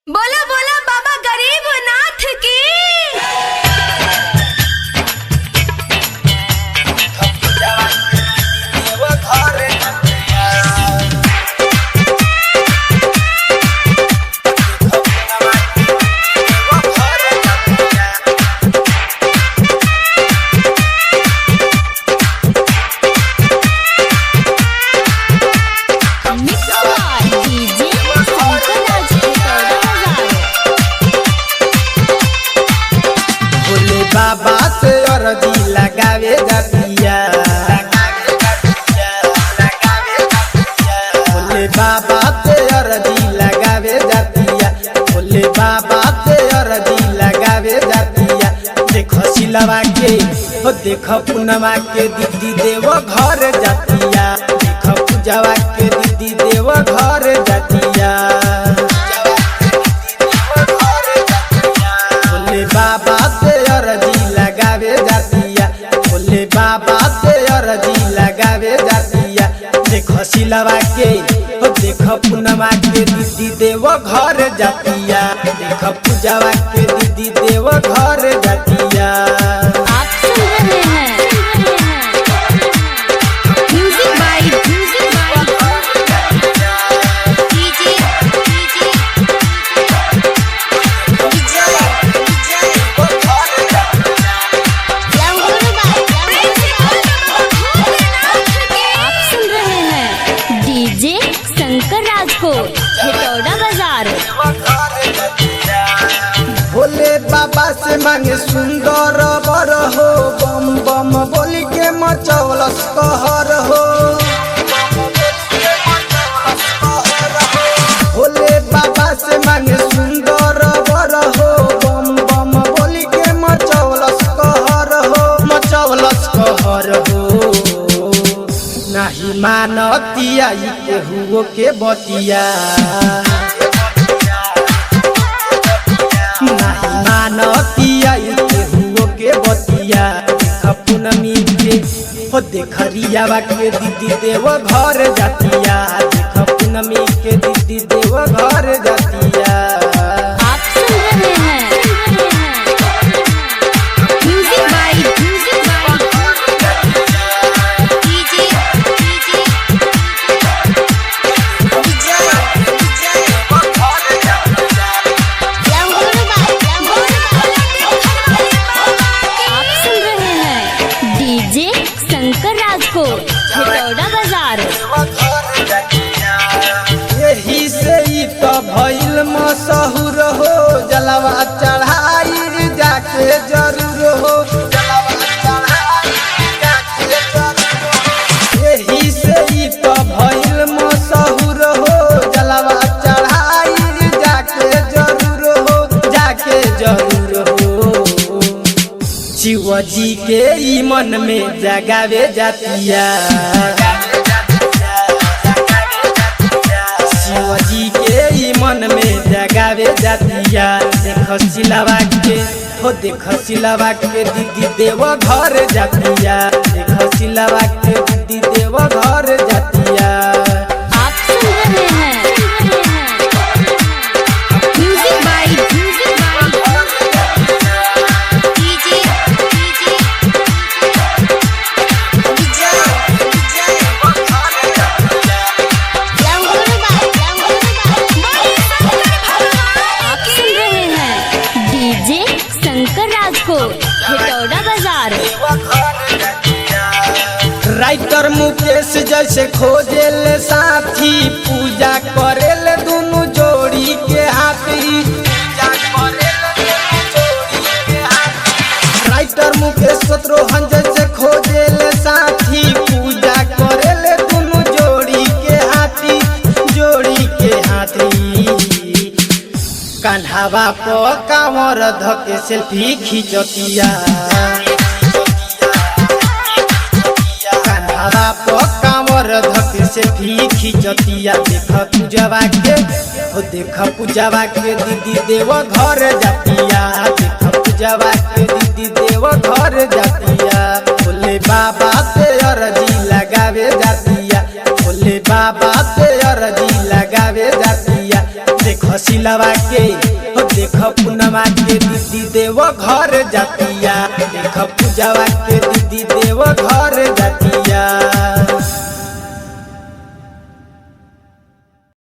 बोला बोला बाबा गरीब नाथ की। बाबा से अर्जी लगावे जातिया, भोले बाबा से अर्जी लगावे जातिया, भोले बाबा से अर्जी लगावे जातिया। देखो सिलवा के हो देखो पूनमा के दीदी देव घर जातिया, देखो पूजावा के दीदी देव घर जातिया। भोले बाबा से अर्जी लगावे जातिया, भोले बाबा से अर्जी लगावे जातिया। देखो सिलवा के हो देखो पूनमा के दीदी देव घर जातिया, देखो पूजावा के दीदी देव घर जातिया। आप सुन रहे हैं म्यूजिक बाय डीजे शंकर राज को हेटौड़ा बाजार। भोले बाबा से मांगे सुंदर बर हो, बम बम बोली के मचौलस कहर हो। भोले बाबा से मांगे सुंदर बर हो, बम बम बोली के मचौलस कहर हो, मचौलस कहर हो। नहीं मानतिया केहू के बतिया, नहीं मानतिया केहू के बतिया। पूनमी के हो देखरियावा के दीदी देव घर जातिया, देख पूनमी के दीदी देव घर जातिया। आप सुन रहे हैं म्यूजिक बाय आप सुन रहे हैं डीजे शंकर राज को हेटौड़ा बाजार। यही से ही तो भइल मशहूर हो, जलवा चढ़ाई जाके जरूर हो। यही से ही तो भइल मशहूर हो, जलवा चढ़ाई जाके जरूर हो, जाके जरूर हो। शिव जी के ई मन में जगावे जातिया, शिव जी के ई मन में जगावे जातिया। देखो सिलवा के हो देखो सिलवा के दीदी देव घर जातिया, देखो सिलवा के दीदी देव घर जातिया। आप सुन रहे हैं म्यूजिक बाय आप सुन रहे हैं डीजे शंकर राज को हेटौड़ा बाजार। राइटर मुकेश जैसे खोजेल साथी, पूजा करेल दोनों जोड़ी के हाथी। राइटर मुकेश शत्रुघ्न जैसे खोजेल साथी, पूजा करेल दोनों जोड़ी के हाथी, जोड़ी के हाथी। कान्हावा प कांवर धके सेल्फी खिंचतिया, कान्हावा प कांवर धके सेल्फी खिंचतिया। देख पूजावा के हो देख पूजावा के दीदी देव घर जातिया, देख पूजावा के दीदी देव घर जातिया। भोले बाबा से अर्जी लगावे जातिया, भोले बाबा से अर्जी लगावे जातिया। देखो शिलवा के हो देख पूनमा के दीदी देव घर जातिया, देख पूजावा के दीदी देव घर जातिया।